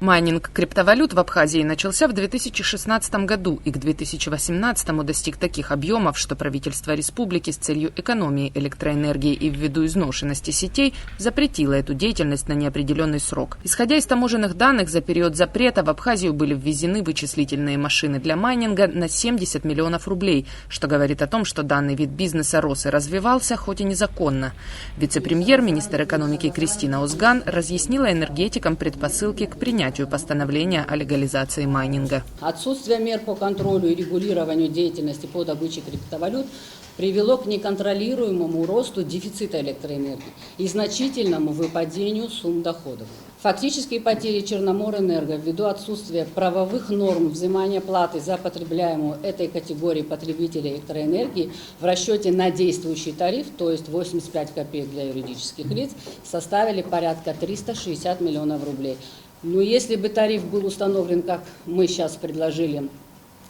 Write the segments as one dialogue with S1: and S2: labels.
S1: Майнинг криптовалют в Абхазии начался в 2016 году и к 2018 достиг таких объемов, что правительство республики с целью экономии электроэнергии и ввиду изношенности сетей запретило эту деятельность на неопределенный срок. Исходя из таможенных данных, за период запрета в Абхазию были ввезены вычислительные машины для майнинга на 70 миллионов рублей, что говорит о том, что данный вид бизнеса рос и развивался, хоть и незаконно. Вице-премьер, министр экономики Кристина Озган разъяснила энергетикам предпосылки к принятию постановления о легализации майнинга.
S2: Отсутствие мер по контролю и регулированию деятельности по добыче криптовалют привело к неконтролируемому росту дефицита электроэнергии и значительному выпадению сумм доходов. Фактические потери Черноморэнерго ввиду отсутствия правовых норм взимания платы за потребляемую этой категории потребителей электроэнергии в расчете на действующий тариф, то есть 85 копеек для юридических лиц, составили порядка 360 миллионов рублей. Но если бы тариф был установлен, как мы сейчас предложили,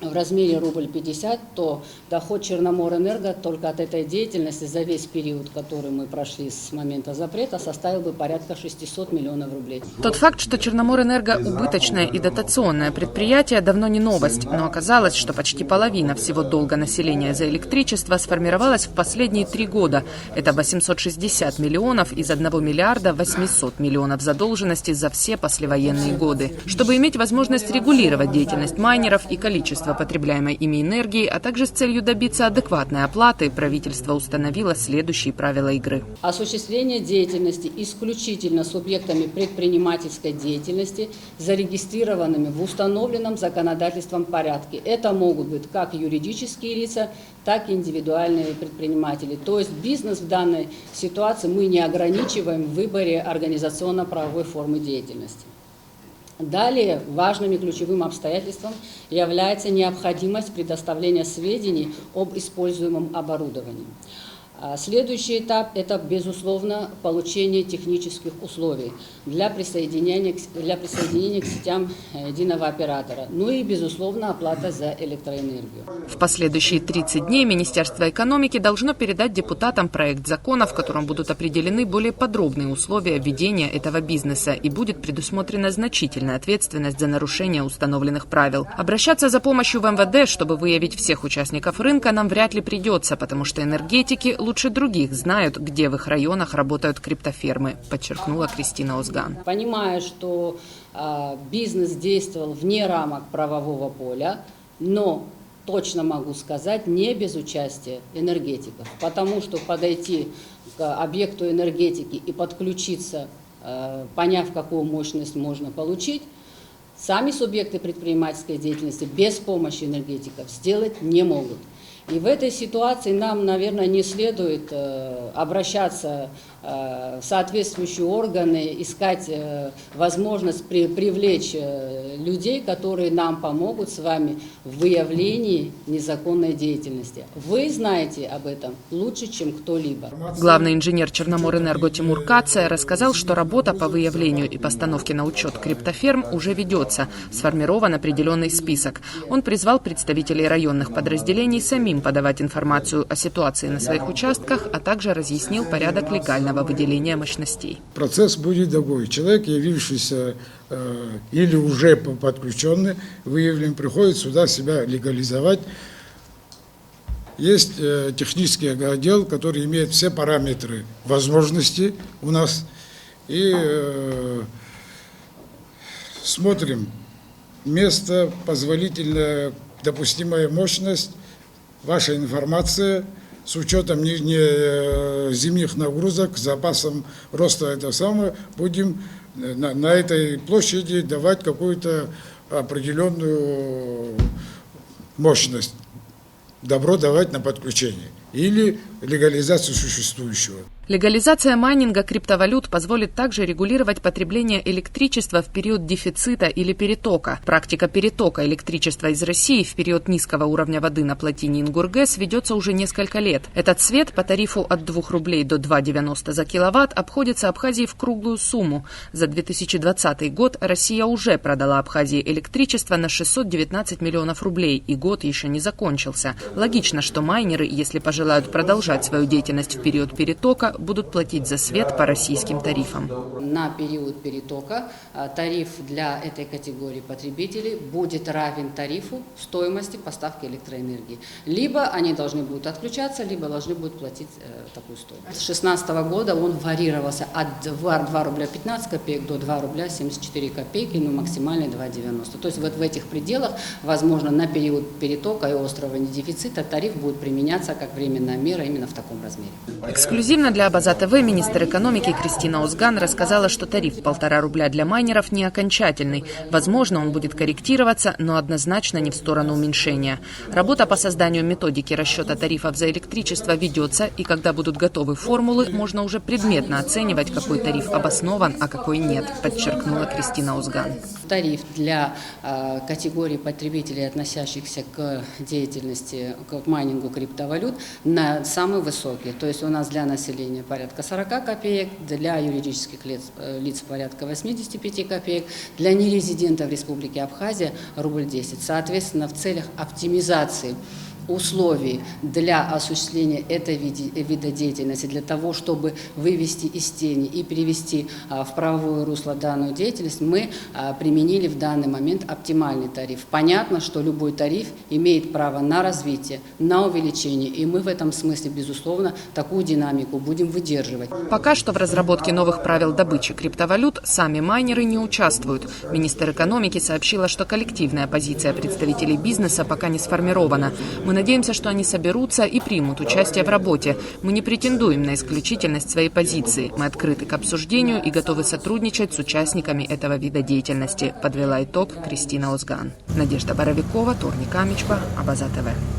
S2: в размере рубль 50, то доход Черноморэнерго только от этой деятельности за весь период, который мы прошли с момента запрета, составил бы порядка 600 миллионов рублей.
S1: Тот факт, что Черноморэнерго убыточное и дотационное предприятие, давно не новость, но оказалось, что почти половина всего долга населения за электричество сформировалась в последние 3 года. Это 860 миллионов из 1 миллиарда 800 миллионов задолженности за все послевоенные годы. Чтобы иметь возможность регулировать деятельность майнеров и количество потребляемой ими энергии, а также с целью добиться адекватной оплаты, правительство установило следующие правила игры.
S2: Осуществление деятельности исключительно субъектами предпринимательской деятельности, зарегистрированными в установленном законодательством порядке. Это могут быть как юридические лица, так и индивидуальные предприниматели. То есть бизнес в данной ситуации мы не ограничиваем в выборе организационно-правовой формы деятельности. Далее важным и ключевым обстоятельством является необходимость предоставления сведений об используемом оборудовании. Следующий этап – это, безусловно, получение технических условий для присоединения к сетям единого оператора. Ну и, безусловно, оплата за электроэнергию.
S1: В последующие 30 дней Министерство экономики должно передать депутатам проект закона, в котором будут определены более подробные условия ведения этого бизнеса и будет предусмотрена значительная ответственность за нарушение установленных правил. Обращаться за помощью в МВД, чтобы выявить всех участников рынка, нам вряд ли придется, потому что энергетики лучше других знают, где в их районах работают криптофермы, подчеркнула Кристина Озган.
S2: Понимая, что бизнес действовал вне рамок правового поля, но точно могу сказать, не без участия энергетиков, потому что подойти к объекту энергетики и подключиться, поняв, какую мощность можно получить, сами субъекты предпринимательской деятельности без помощи энергетиков сделать не могут. И в этой ситуации нам, наверное, не следует обращаться в соответствующие органы, искать возможность привлечь людей, которые нам помогут с вами в выявлении незаконной деятельности. Вы знаете об этом лучше, чем кто-либо.
S1: Главный инженер Черноморэнерго Тимур Кация рассказал, что работа по выявлению и постановке на учет криптоферм уже ведется. Сформирован определенный список. Он призвал представителей районных подразделений самим подавать информацию о ситуации на своих участках, а также разъяснил порядок легального выделения мощностей.
S3: Процесс будет такой. Человек, явившийся или уже подключенный, выявлен, приходит сюда себя легализовать. Есть технический отдел, который имеет все параметры возможностей у нас. И смотрим место, позволительная, допустимая мощность, ваша информация с учетом зимних нагрузок, с запасом роста это самое, будем на этой площади давать какую-то определенную мощность, добро давать на подключение или легализацию существующего.
S1: Легализация майнинга криптовалют позволит также регулировать потребление электричества в период дефицита или перетока. Практика перетока электричества из России в период низкого уровня воды на плотине Ингургэс ведется уже несколько лет. Этот свет по тарифу от 2 рублей до 2,90 за киловатт обходится Абхазии в круглую сумму. За 2020 год Россия уже продала Абхазии электричество на 619 миллионов рублей, и год еще не закончился. Логично, что майнеры, если пожелают продолжать свою деятельность в период перетока, будут платить за свет по российским тарифам.
S2: На период перетока тариф для этой категории потребителей будет равен тарифу стоимости поставки электроэнергии. Либо они должны будут отключаться, либо должны будут платить такую стоимость. С 2016 года он варьировался от 2 рубля 15 копеек до 2 рубля 74 копейки, максимально 2,90. То есть вот в этих пределах, возможно, на период перетока и острого дефицита тариф будет применяться как временная мера именно в таком размере.
S1: Эксклюзивно для Абаза ТВ министр экономики Кристина Озган рассказала, что тариф 1,5 рубля для майнеров не окончательный. Возможно, он будет корректироваться, но однозначно не в сторону уменьшения. Работа по созданию методики расчета тарифов за электричество ведется, и когда будут готовы формулы, можно уже предметно оценивать, какой тариф обоснован, а какой нет, подчеркнула Кристина Озган.
S2: Тариф для категории потребителей, относящихся к деятельности, к майнингу криптовалют, самый высокий. То есть у нас для населения порядка 40 копеек, для юридических лиц порядка 85 копеек, для нерезидентов Республики Абхазия рубль 10. Соответственно, в целях оптимизации условий для осуществления этой вида деятельности, для того, чтобы вывести из тени и перевести в правовое русло данную деятельность, мы применили в данный момент оптимальный тариф. Понятно, что любой тариф имеет право на развитие, на увеличение, и мы в этом смысле, безусловно, такую динамику будем выдерживать.
S1: Пока что в разработке новых правил добычи криптовалют сами майнеры не участвуют. Министр экономики сообщила, что коллективная позиция представителей бизнеса пока не сформирована. Мы надеемся, что они соберутся и примут участие в работе. Мы не претендуем на исключительность своей позиции. Мы открыты к обсуждению и готовы сотрудничать с участниками этого вида деятельности, подвела итог Кристина Озган. Надежда Боровикова, Торник Амичба, Абаза ТВ.